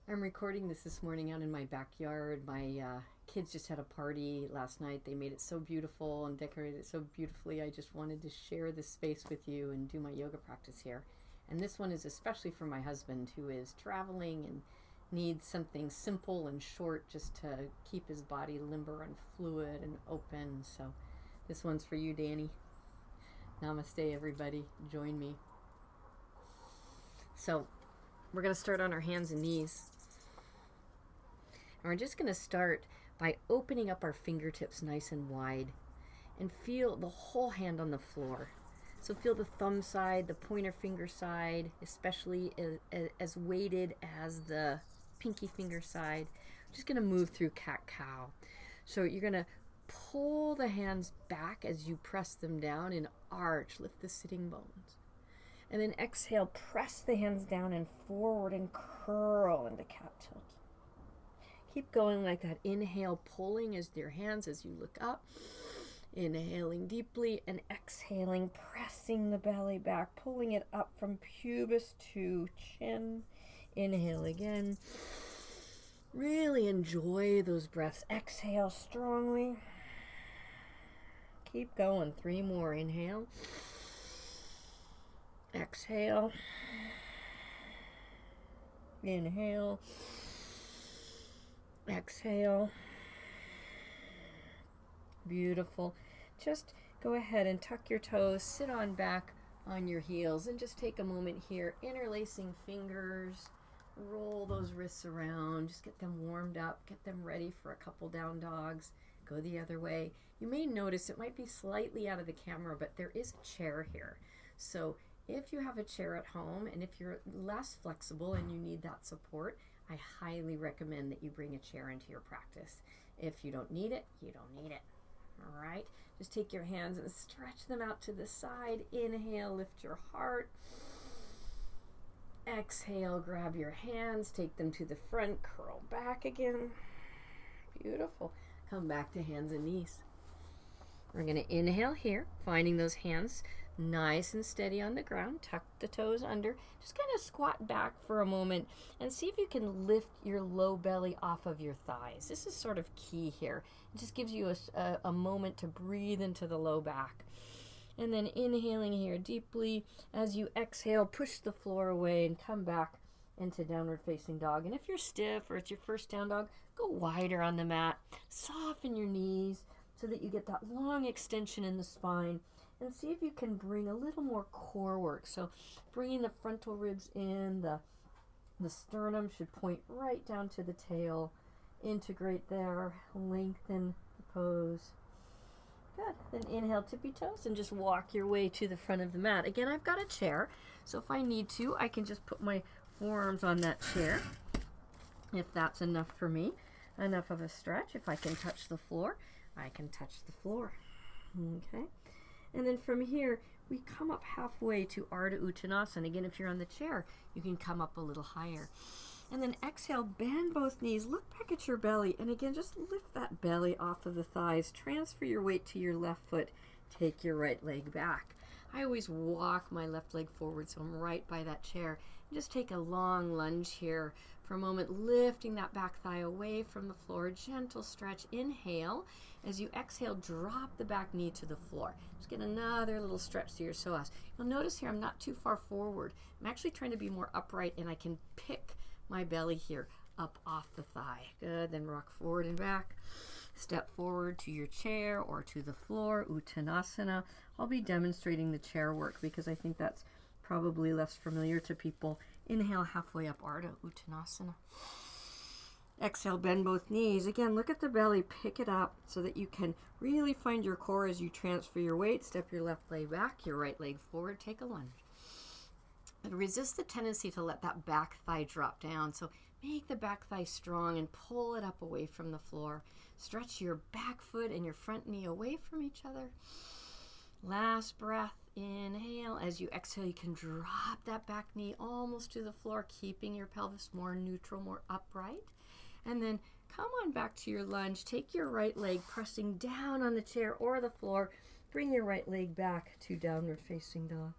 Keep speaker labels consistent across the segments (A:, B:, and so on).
A: I'm recording this morning out in my backyard. My kids just had a party last night. They made it so beautiful and decorated it so beautifully. I just wanted to share this space with you and do my yoga practice here. And this one is especially for my husband who is traveling and needs something simple and short just to keep his body limber and fluid and open. So this one's for you, Danny. Namaste, everybody. Join me. So we're going to start on our hands and knees. And we're just going to start by opening up our fingertips nice and wide and feel the whole hand on the floor. So feel the thumb side, the pointer finger side, especially as weighted as the pinky finger side. We're just going to move through cat-cow. So you're going to pull the hands back as you press them down and arch, lift the sitting bones. And then exhale, press the hands down and forward and curl into cat tilt. Keep going like that. Inhale, pulling as your hands as you look up. Inhaling deeply and exhaling, pressing the belly back, pulling it up from pubis to chin. Inhale again. Really enjoy those breaths. Exhale strongly. Keep going. 3 more. Inhale. Exhale. Inhale. Exhale. Beautiful. Just go ahead and tuck your toes, sit on back on your heels, and just take a moment here, interlacing fingers, roll those wrists around, just get them warmed up, get them ready for a couple down dogs. Go the other way. You may notice it might be slightly out of the camera, but there is a chair here. So if you have a chair at home and if you're less flexible and you need that support, I highly recommend that you bring a chair into your practice. If you don't need it, you don't need it. All right, just take your hands and stretch them out to the side. Inhale, lift your heart. Exhale, grab your hands, take them to the front, curl back again. Beautiful. Come back to hands and knees. We're going to inhale here, finding those hands nice and steady on the ground. Tuck the toes under. Just kind of squat back for a moment and see if you can lift your low belly off of your thighs. This is sort of key here. It just gives you a moment to breathe into the low back. And then inhaling here deeply. As you exhale, push the floor away and come back into downward facing dog. And if you're stiff or it's your first down dog, go wider on the mat. Soften your knees so that you get that long extension in the spine, and see if you can bring a little more core work. So bringing the frontal ribs in, the sternum should point right down to the tail. Integrate there, lengthen the pose. Good. Then inhale, tippy toes, and just walk your way to the front of the mat. Again, I've got a chair, so if I need to, I can just put my forearms on that chair, if that's enough for me. Enough of a stretch. If I can touch the floor, I can touch the floor. Okay. And then from here, we come up halfway to Ardha Uttanasana. Again, if you're on the chair, you can come up a little higher. And then exhale, bend both knees, look back at your belly, and again, just lift that belly off of the thighs. Transfer your weight to your left foot. Take your right leg back. I always walk my left leg forward, so I'm right by that chair. And just take a long lunge here for a moment, lifting that back thigh away from the floor. Gentle stretch. Inhale. As you exhale, drop the back knee to the floor. Just get another little stretch to your psoas. You'll notice here I'm not too far forward. I'm actually trying to be more upright, and I can pick my belly here up off the thigh. Good. Then rock forward and back. Step forward to your chair or to the floor, Uttanasana. I'll be demonstrating the chair work because I think that's probably less familiar to people. Inhale, halfway up, Ardha Uttanasana. Exhale, bend both knees. Again, look at the belly, pick it up so that you can really find your core as you transfer your weight. Step your left leg back, your right leg forward, take a lunge. And resist the tendency to let that back thigh drop down. So make the back thigh strong and pull it up away from the floor. Stretch your back foot and your front knee away from each other. Last breath, inhale. As you exhale, you can drop that back knee almost to the floor, keeping your pelvis more neutral, more upright. And then come on back to your lunge. Take your right leg, pressing down on the chair or the floor. Bring your right leg back to downward facing dog.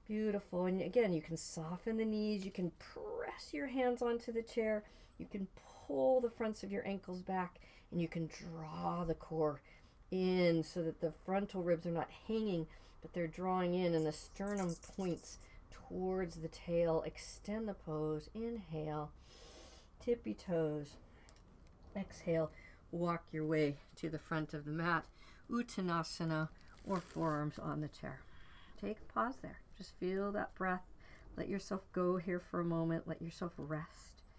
A: Beautiful. And again, you can soften the knees. You can press your hands onto the chair. You can pull the fronts of your ankles back, and you can draw the core in so that the frontal ribs are not hanging, but they're drawing in, and the sternum points towards the tail. Extend the pose. Inhale, tippy toes. Exhale, walk your way to the front of the mat, Uttanasana, or forearms on the chair. Take a pause there. Just feel that breath. Let yourself go here for a moment. Let yourself rest.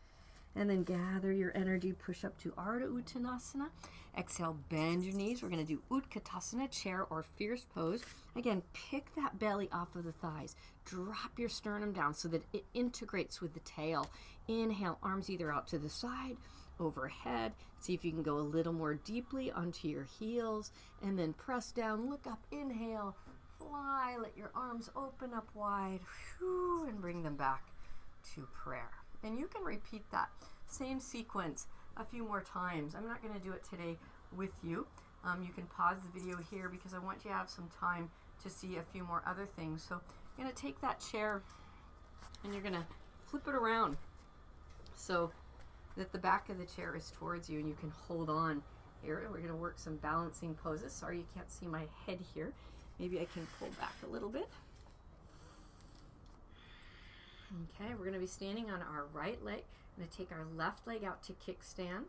A: And then gather your energy. Push up to Ardha Uttanasana. Exhale, bend your knees. We're going to do Utkatasana, chair or fierce pose. Again, pick that belly off of the thighs. Drop your sternum down so that it integrates with the tail. Inhale, arms either out to the side, overhead. See if you can go a little more deeply onto your heels. And then press down, look up, inhale, fly. Let your arms open up wide. Whew, and bring them back to prayer. And you can repeat that same sequence a few more times. I'm not going to do it today with you. You can pause the video here because I want you to have some time to see a few more other things. So you're going to take that chair and you're going to flip it around so that the back of the chair is towards you and you can hold on here. We're going to work some balancing poses. Sorry you can't see my head here. Maybe I can pull back a little bit. Okay, we're going to be standing on our right leg. I'm going to take our left leg out to kickstand.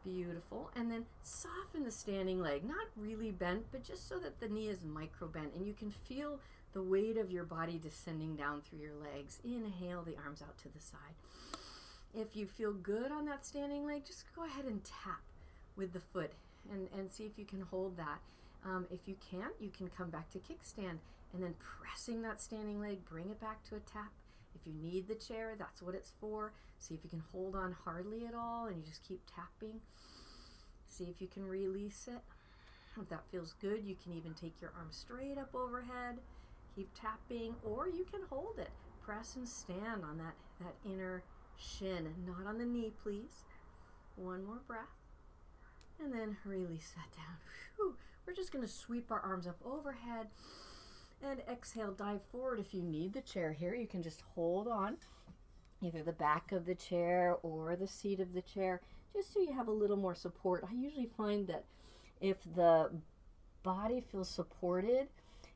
A: Beautiful. And then soften the standing leg. Not really bent, but just so that the knee is micro bent. And you can feel the weight of your body descending down through your legs. Inhale the arms out to the side. If you feel good on that standing leg, just go ahead and tap with the foot and see if you can hold that. If you can't, you can come back to kickstand and then pressing that standing leg, bring it back to a tap. If you need the chair, that's what it's for. See if you can hold on hardly at all and you just keep tapping. See if you can release it. If that feels good, you can even take your arm straight up overhead. Keep tapping, or you can hold it. Press and stand on that inner shin, not on the knee, please. One more breath. And then release that down. Whew. We're just going to sweep our arms up overhead. And exhale, dive forward. If you need the chair here, you can just hold on either the back of the chair or the seat of the chair, just so you have a little more support. I usually find that if the body feels supported,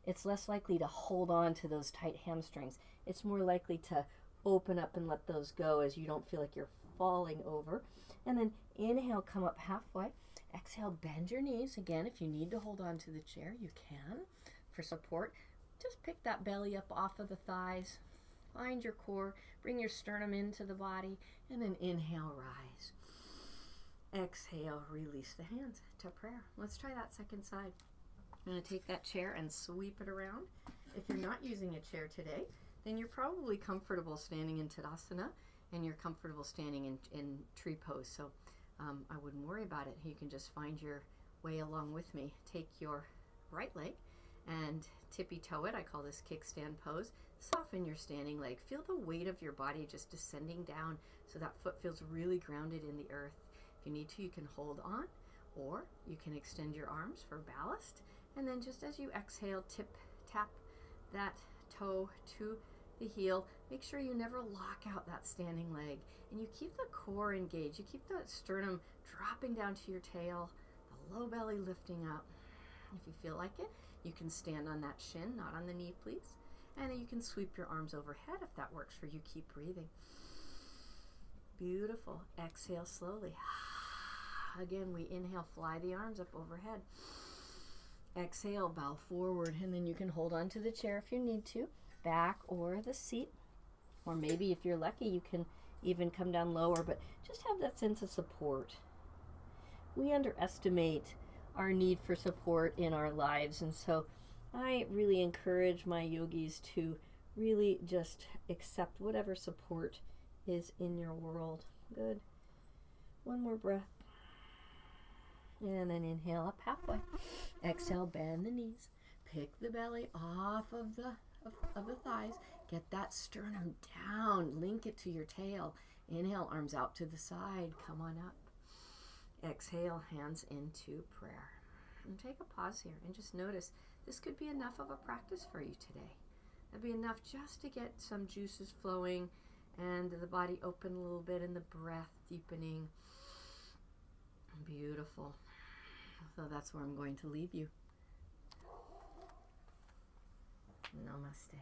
A: it's less likely to hold on to those tight hamstrings. It's more likely to open up and let those go as you don't feel like you're falling over. And then inhale, come up halfway. Exhale, bend your knees. Again, if you need to hold on to the chair, you can for support. Just pick that belly up off of the thighs. Find your core. Bring your sternum into the body. And then inhale, rise. Exhale, release the hands to prayer. Let's try that second side. I'm going to take that chair and sweep it around. If you're not using a chair today, then you're probably comfortable standing in Tadasana and you're comfortable standing in tree pose. So I wouldn't worry about it. You can just find your way along with me. Take your right leg and tippy toe it. I call this kickstand pose. Soften your standing leg. Feel the weight of your body just descending down so that foot feels really grounded in the earth. If you need to, you can hold on, or you can extend your arms for ballast. And then just as you exhale, tap that toe to the heel. Make sure you never lock out that standing leg. And you keep the core engaged. You keep the sternum dropping down to your tail, the low belly lifting up. If you feel like it, you can stand on that shin, not on the knee, please. And then you can sweep your arms overhead if that works for you. Keep breathing. Beautiful. Exhale slowly. Again, we inhale, fly the arms up overhead. Exhale, bow forward, and then you can hold on to the chair if you need to, back or the seat. Or maybe if you're lucky, you can even come down lower, but just have that sense of support. We underestimate our need for support in our lives, and so I really encourage my yogis to really just accept whatever support is in your world. Good. One more breath. And then inhale up halfway. Exhale, bend the knees. Pick the belly off of the thighs. Get that sternum down. Link it to your tail. Inhale, arms out to the side. Come on up. Exhale, hands into prayer. And take a pause here and just notice this could be enough of a practice for you today. That'd be enough just to get some juices flowing and the body open a little bit and the breath deepening. Beautiful. So that's where I'm going to leave you. Namaste.